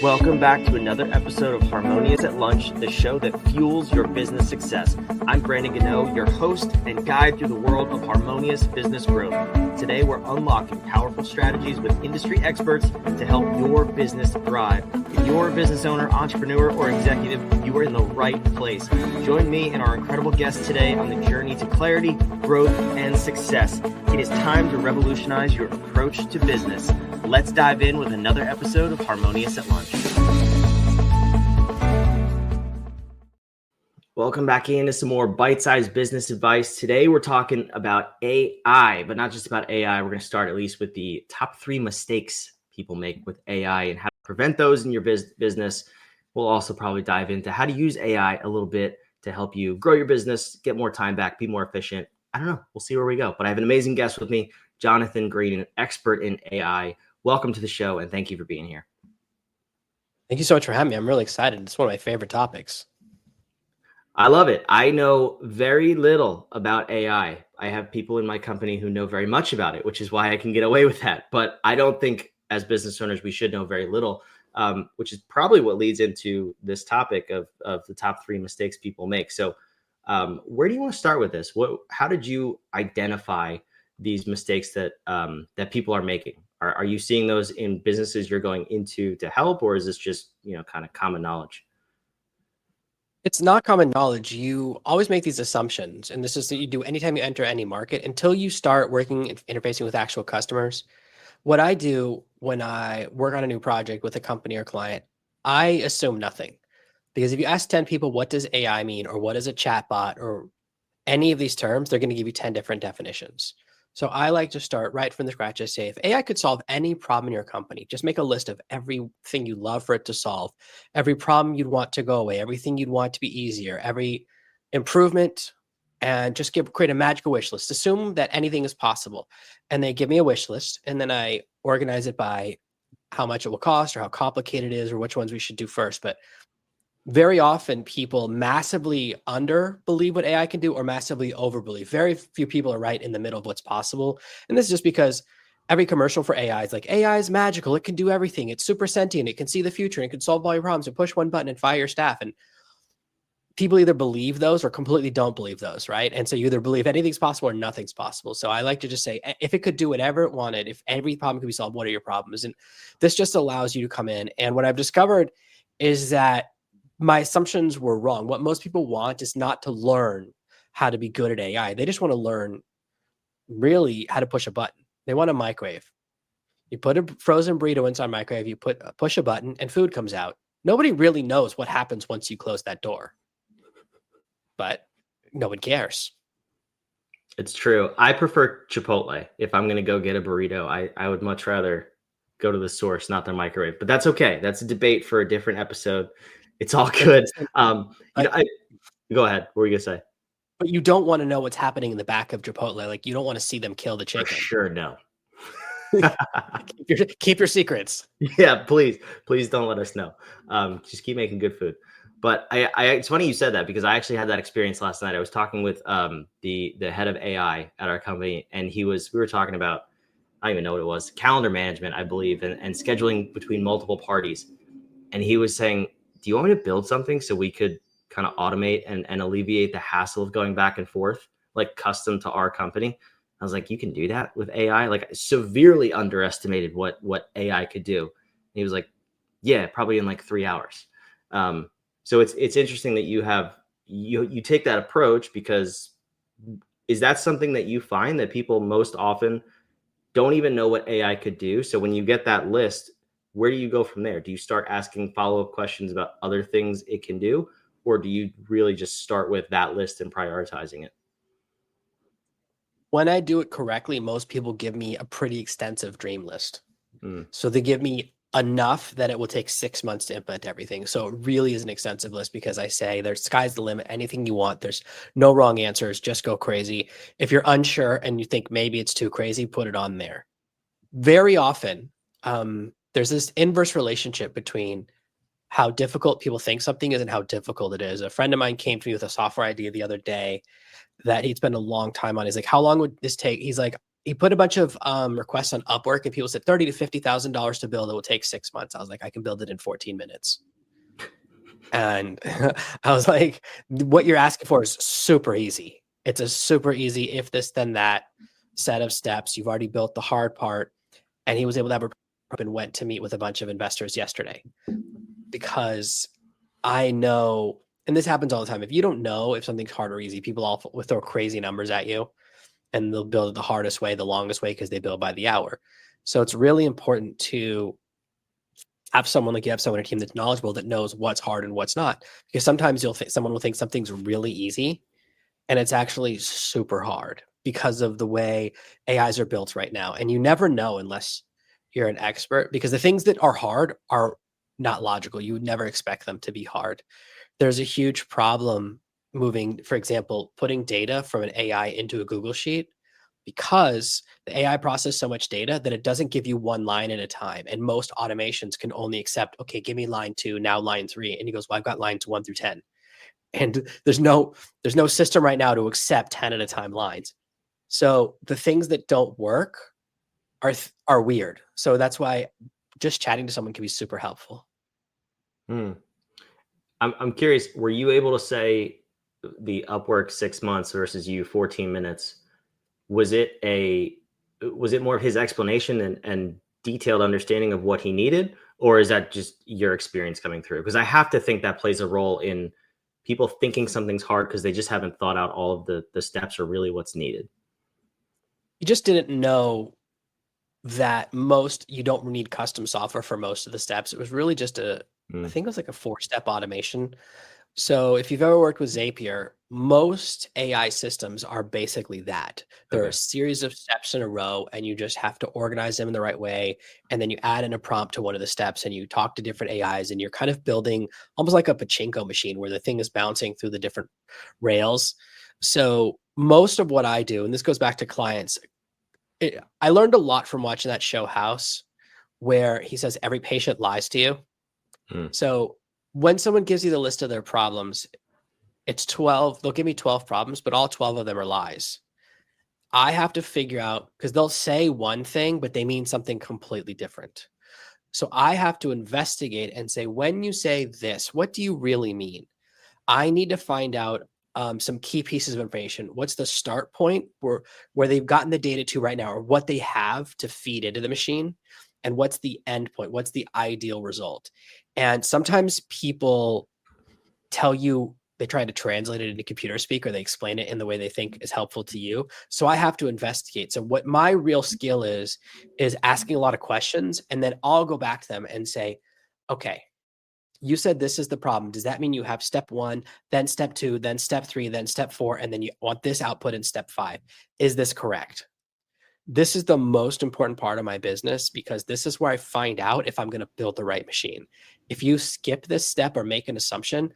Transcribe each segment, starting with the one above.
Welcome back to another episode of Harmonious at Lunch, the show that fuels your business success. I'm Brandon Gano, your host and guide through the world of harmonious business growth. Today, we're unlocking powerful strategies with industry experts to help your business thrive. If you're a business owner, entrepreneur, or executive, you are in the right place. Join me and our incredible guests today on the journey to clarity, growth, and success. It is time to revolutionize your approach to business. Let's dive in with another episode of Harmonious at Lunch. Welcome back into some more bite-sized business advice. Today, we're talking about AI, but not just about AI. We're going to start at least with the top 3 mistakes people make with AI and how to prevent those in your business. We'll also probably dive into how to use AI a little bit to help you grow your business, get more time back, be more efficient. I don't know. We'll see where we go. But I have an amazing guest with me, Jonathan Green, an expert in AI. Welcome to the show, and thank you for being here. Thank you so much for having me. I'm really excited. It's one of my favorite topics. I love it. I know very little about AI. I have people in my company who know very much about it, which is why I can get away with that. But I don't think as business owners, we should know very little, which is probably what leads into this topic of the top 3 mistakes people make. So where do you want to start with this? How did you identify these mistakes that people are making? Are you seeing those in businesses you're going into to help, or is this just, kind of common knowledge? It's not common knowledge. You always make these assumptions, and this is that you do anytime you enter any market until you start working and interfacing with actual customers. What I do when I work on a new project with a company or client, I assume nothing. Because if you ask 10 people, what does AI mean, or what is a chatbot, or any of these terms, they're going to give you 10 different definitions. So I like to start right from the scratch. I say, if AI could solve any problem in your company, just make a list of everything you'd love for it to solve, every problem you'd want to go away, everything you'd want to be easier, every improvement, and just create a magical wish list. Assume that anything is possible. And they give me a wish list, and then I organize it by how much it will cost or how complicated it is or which ones we should do first. But very often people massively under believe what AI can do or massively over believe. Very few people are right in the middle of what's possible. And this is just because every commercial for AI is like, AI is magical. It can do everything. It's super sentient. It can see the future. And it can solve all your problems and push one button and fire your staff. And people either believe those or completely don't believe those, right? And so you either believe anything's possible or nothing's possible. So I like to just say, if it could do whatever it wanted, if every problem could be solved, what are your problems? And this just allows you to come in. And what I've discovered is that my assumptions were wrong. What most people want is not to learn how to be good at AI. They just want to learn really how to push a button. They want a microwave. You put a frozen burrito inside a microwave, you push a button and food comes out. Nobody really knows what happens once you close that door, but no one cares. It's true. I prefer Chipotle. If I'm going to go get a burrito, I would much rather go to the source, not the microwave, but that's okay. That's a debate for a different episode. It's all good. Go ahead. What were you gonna say? But you don't want to know what's happening in the back of Chipotle. Like, you don't want to see them kill the chicken. For sure, no. keep your secrets. Yeah, please don't let us know. Just keep making good food. But it's funny you said that, because I actually had that experience last night. I was talking with the head of AI at our company, and we were talking about, I don't even know what it was, calendar management, I believe, and scheduling between multiple parties. And he was saying, do you want me to build something so we could kind of automate and alleviate the hassle of going back and forth, like custom to our company? I was like, you can do that with AI? Like, I severely underestimated what AI could do. And he was like, yeah, probably in like 3 hours. So it's interesting that you take that approach, because is that something that you find that people most often don't even know what AI could do? So when you get that list, where do you go from there? Do you start asking follow-up questions about other things it can do? Or do you really just start with that list and prioritizing it? When I do it correctly, most people give me a pretty extensive dream list. So they give me enough that it will take 6 months to implement everything. So it really is an extensive list, because I say there's sky's the limit, anything you want. There's no wrong answers, just go crazy. If you're unsure and you think maybe it's too crazy, put it on there. Very often, there's this inverse relationship between how difficult people think something is and how difficult it is. A friend of mine came to me with a software idea the other day that he'd spent a long time on. He's like, how long would this take? He's like, he put a bunch of requests on Upwork, and people said $30,000 to $50,000 to build. It will take 6 months. I was like, I can build it in 14 minutes. And I was like, what you're asking for is super easy. It's a super easy if this then that set of steps. You've already built the hard part. And he was able to have a and went to meet with a bunch of investors yesterday, because I know, and this happens all the time. If you don't know if something's hard or easy, people all will throw crazy numbers at you, and they'll build it the hardest way, the longest way, because they build by the hour. So it's really important to have someone like you have someone on a team that's knowledgeable, that knows what's hard and what's not. Because sometimes someone will think something's really easy, and it's actually super hard because of the way AIs are built right now. And you never know unless you're an expert, because the things that are hard are not logical. You would never expect them to be hard. There's a huge problem moving, for example, putting data from an AI into a Google Sheet, because the AI processes so much data that it doesn't give you one line at a time. And most automations can only accept, okay, give me line 2, now line 3. And he goes, well, I've got lines 1 through 10. And there's no system right now to accept 10 at a time lines. So the things that don't work are weird. So that's why just chatting to someone can be super helpful. I'm curious, were you able to say the Upwork 6 months versus you 14 minutes? Was it more of his explanation and detailed understanding of what he needed, or is that just your experience coming through? Because I have to think that plays a role in people thinking something's hard because they just haven't thought out all of the steps or really what's needed. You just didn't know that you don't need custom software for most of the steps. It was really just I think it was like a 4-step automation. So if you've ever worked with Zapier, most AI systems are basically that. There are a series of steps in a row, and you just have to organize them in the right way. And then you add in a prompt to one of the steps, and you talk to different AIs, and you're kind of building almost like a pachinko machine where the thing is bouncing through the different rails. So most of what I do, and this goes back to clients, I learned a lot from watching that show House, where he says every patient lies to you. So when someone gives you the list of their problems, it's 12. They'll give me 12 problems, but all 12 of them are lies. I have to figure out, because they'll say one thing, but they mean something completely different. So I have to investigate and say, when you say this, what do you really mean? I need to find out some key pieces of information. What's the start point where they've gotten the data to right now, or what they have to feed into the machine? And what's the end point? What's the ideal result? And sometimes people tell you, they try to translate it into computer speak, or they explain it in the way they think is helpful to you. So I have to investigate. So what my real skill is asking a lot of questions, and then I'll go back to them and say, okay, you said this is the problem. Does that mean you have step 1, then step 2, then step 3, then step 4, and then you want this output in step 5? Is this correct? This is the most important part of my business, because this is where I find out if I'm going to build the right machine. If you skip this step or make an assumption,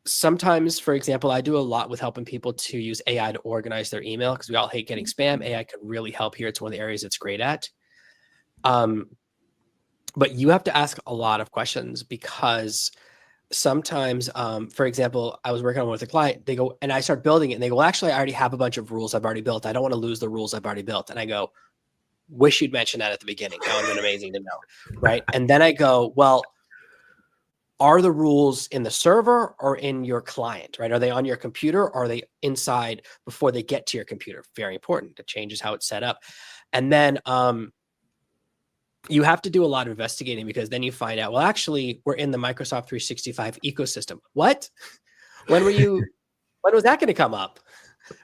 sometimes, for example, I do a lot with helping people to use AI to organize their email, because we all hate getting spam. AI can really help here. It's one of the areas it's great at. But you have to ask a lot of questions, because sometimes, for example, I was working on with a client, they go, and I start building it, and they go, well, actually, I already have a bunch of rules I've already built. I don't want to lose the rules I've already built. And I go, wish you'd mentioned that at the beginning. That would have been amazing to know. Right. And then I go, well, are the rules in the server or in your client, right? Are they on your computer, or are they inside before they get to your computer? Very important. It changes how it's set up. And then, you have to do a lot of investigating, because then you find out, well, actually, we're in the Microsoft 365 ecosystem. What? When was that going to come up?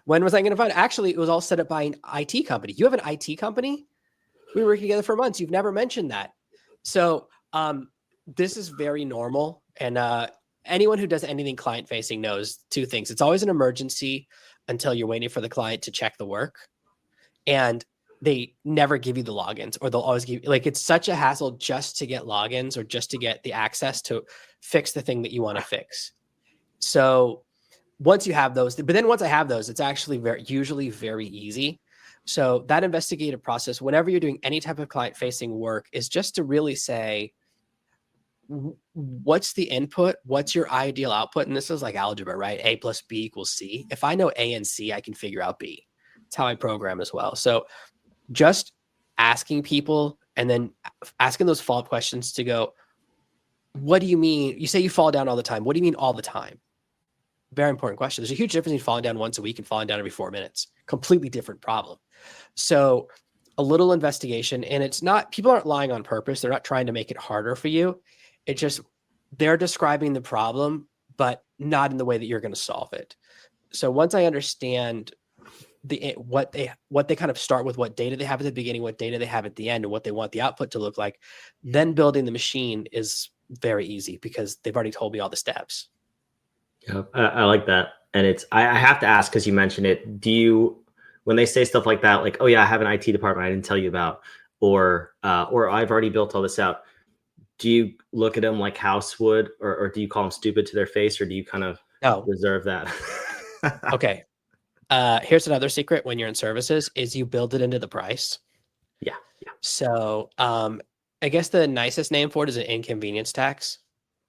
When was I going to find? Actually, it was all set up by an IT company. You have an IT company? We were working together for months. You've never mentioned that. So this is very normal. And anyone who does anything client facing knows 2 things. It's always an emergency until you're waiting for the client to check the work. And they never give you the logins, or they'll always give you, like, it's such a hassle just to get logins, or just to get the access to fix the thing that you want to fix. So once you have those, but then once I have those, it's actually usually very easy. So that investigative process, whenever you're doing any type of client facing work, is just to really say, what's the input? What's your ideal output? And this is like algebra, right? A plus B equals C. If I know A and C, I can figure out B. It's how I program as well. So just asking people and then asking those follow-up questions to go, what do you mean? You say you fall down all the time. What do you mean all the time? Very important question. There's a huge difference between falling down once a week and falling down every 4 minutes. Completely different problem. So a little investigation, and it's not, people aren't lying on purpose. They're not trying to make it harder for you. It's just, they're describing the problem, but not in the way that you're going to solve it. So once I understand what they kind of start with, what data they have at the beginning, what data they have at the end, and what they want the output to look like, then building the machine is very easy because they've already told me all the steps. Yeah, I like that. And I have to ask, because you mentioned it, when they say stuff like that, like, oh yeah, I have an IT department I didn't tell you about, or I've already built all this out, do you look at them like House would, or do you call them stupid to their face, or do you kind of reserve that? Okay. Here's another secret when you're in services is you build it into the price. Yeah. So I guess the nicest name for it is an inconvenience tax.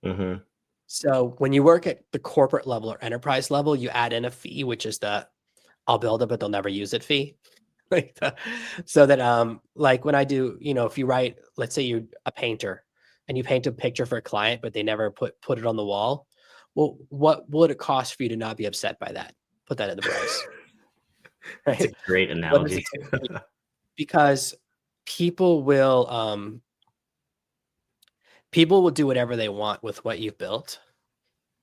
Mm-hmm. So when you work at the corporate level or enterprise level, you add in a fee, which is the I'll build it, but they'll never use it fee. So that like when I do, if you write, let's say you're a painter and you paint a picture for a client, but they never put it on the wall. Well, what would it cost for you to not be upset by that? Put that in the price. Right? That's a great analogy. Because people will do whatever they want with what you've built,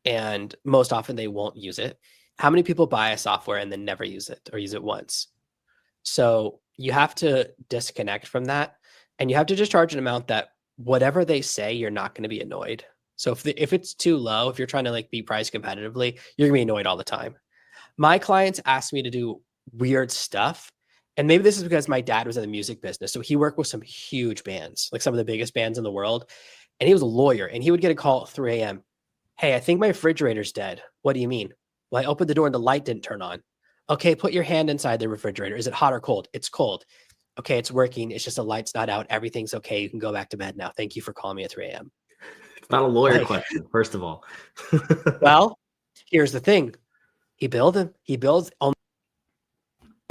and most often they won't use it. How many people buy a software and then never use it or use it once? So you have to disconnect from that, and you have to just charge an amount that whatever they say, you're not going to be annoyed. So if it's too low, if you're trying to like be priced competitively, you're gonna be annoyed all the time. My clients ask me to do weird stuff. And maybe this is because my dad was in the music business. So he worked with some huge bands, like some of the biggest bands in the world. And he was a lawyer, and he would get a call at 3 a.m. Hey, I think my refrigerator's dead. What do you mean? Well, I opened the door and the light didn't turn on. Okay, put your hand inside the refrigerator. Is it hot or cold? It's cold. Okay, it's working. It's just the light's not out. Everything's okay. You can go back to bed now. Thank you for calling me at 3 a.m. It's not a lawyer question, first of all. Well, here's the thing. He builds on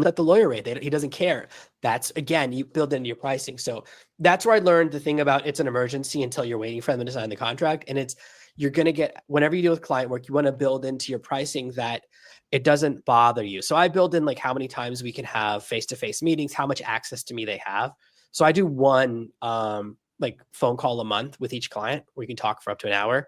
at the lawyer rate. He doesn't care. That's, again, you build into your pricing. So that's where I learned the thing about it's an emergency until you're waiting for them to sign the contract. And you're going to get, whenever you deal with client work, you want to build into your pricing that it doesn't bother you. So I build in like how many times we can have face-to-face meetings, how much access to me they have. So I do one like phone call a month with each client where you can talk for up to an hour,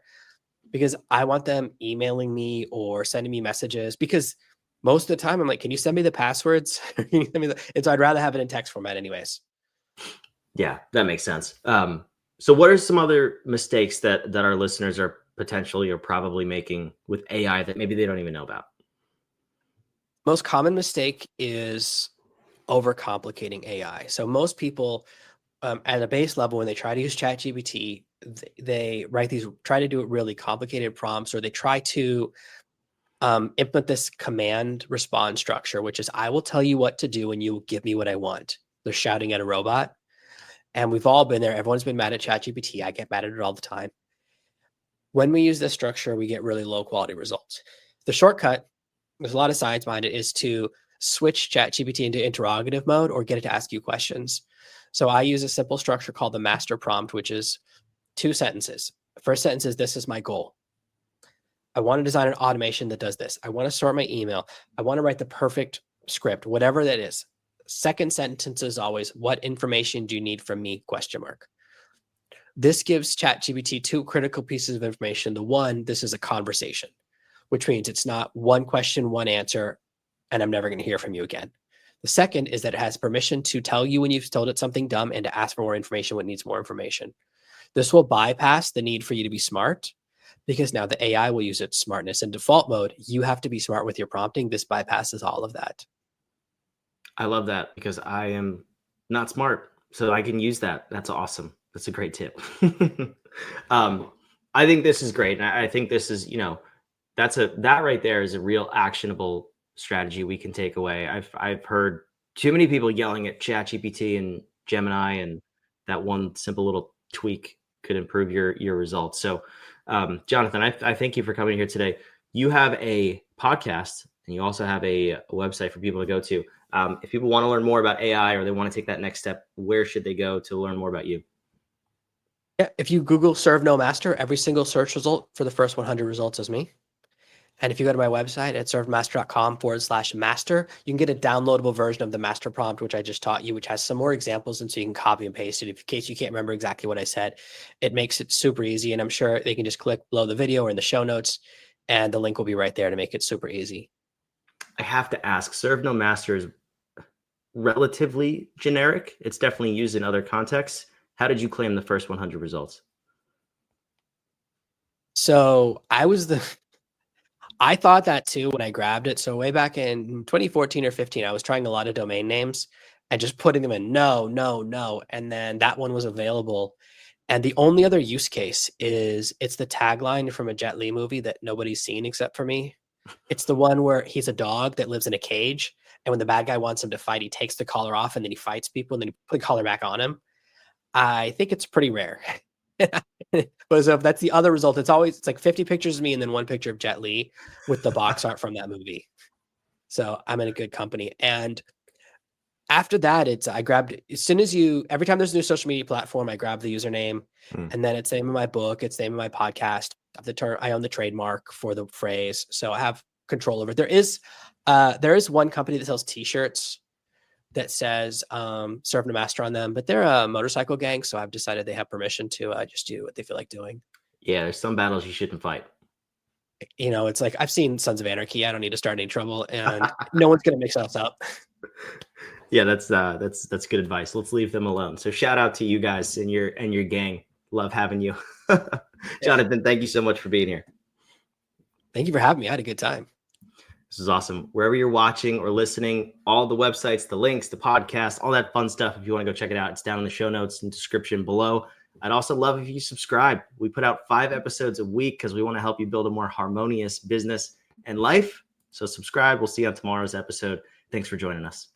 because I want them emailing me or sending me messages, because most of the time I'm like, can you send me the passwords? And so I'd rather have it in text format anyways. Yeah, that makes sense. So what are some other mistakes that our listeners are potentially or probably making with AI that maybe they don't even know about? Most common mistake is overcomplicating AI. So most people at a base level, when they try to use ChatGPT, they try to do it really complicated prompts, or they try to implement this command response structure, which is I will tell you what to do and you will give me what I want. They're shouting at a robot. And we've all been there. Everyone's been mad at ChatGPT. I get mad at it all the time. When we use this structure, we get really low quality results. The shortcut, there's a lot of science behind it, is to switch ChatGPT into interrogative mode or get it to ask you questions. So I use a simple structure called the master prompt, which is 2 sentences. First sentence is, this is my goal. I want to design an automation that does this. I want to sort my email. I want to write the perfect script, whatever that is. Second sentence is always, what information do you need from me? ? This gives ChatGPT 2 critical pieces of information. The one, this is a conversation, which means it's not one question, one answer, and I'm never going to hear from you again. The second is that it has permission to tell you when you've told it something dumb and to ask for more information when it needs more information. This will bypass the need for you to be smart, because now the AI will use its smartness. In default mode, you have to be smart with your prompting. This bypasses all of that. I love that, because I am not smart, so I can use that. That's awesome. That's a great tip. I think this is great. And I think this is, that right there is a real actionable strategy we can take away. I've heard too many people yelling at ChatGPT and Gemini, and that one simple little tweak could improve your results. So, Jonathan, I thank you for coming here today. You have a podcast and you also have a website for people to go to. If people want to learn more about AI or they want to take that next step, where should they go to learn more about you? Yeah, if you Google Serve No Master, every single search result for the first 100 results is me. And if you go to my website at servemaster.com/master, you can get a downloadable version of the master prompt, which I just taught you, which has some more examples. And so you can copy and paste it in case you can't remember exactly what I said. It makes it super easy. And I'm sure they can just click below the video or in the show notes, and the link will be right there to make it super easy. I have to ask, Serve No Master is relatively generic. It's definitely used in other contexts. How did you claim the first 100 results? So I thought that too when I grabbed it. So way back in 2014 or 15, I was trying a lot of domain names and just putting them in no. And then that one was available. And the only other use case is it's the tagline from a Jet Li movie that nobody's seen except for me. It's the one where he's a dog that lives in a cage. And when the bad guy wants him to fight, he takes the collar off and then he fights people and then he put the collar back on him. I think it's pretty rare. But so if that's the other result, it's like 50 pictures of me and then one picture of Jet Li with the box art from that movie. So I'm in a good company. And after that, I grabbed, every time there's a new social media platform, I grab the username and then it's the name of my book. It's the name of my podcast. I own the trademark for the phrase. So I have control over it. There is one company that sells t-shirts that says Serve No Master on them, but they're a motorcycle gang. So I've decided they have permission to just do what they feel like doing. Yeah, there's some battles you shouldn't fight. It's like I've seen Sons of Anarchy. I don't need to start any trouble, and no one's going to mix us up. Yeah, that's good advice. Let's leave them alone. So shout out to you guys and your gang. Love having you. Jonathan, thank you so much for being here. Thank you for having me. I had a good time. This is awesome. Wherever you're watching or listening, all the websites, the links, the podcast, all that fun stuff. If you want to go check it out, it's down in the show notes and description below. I'd also love if you subscribe. We put out 5 episodes a week because we want to help you build a more harmonious business and life. So subscribe. We'll see you on tomorrow's episode. Thanks for joining us.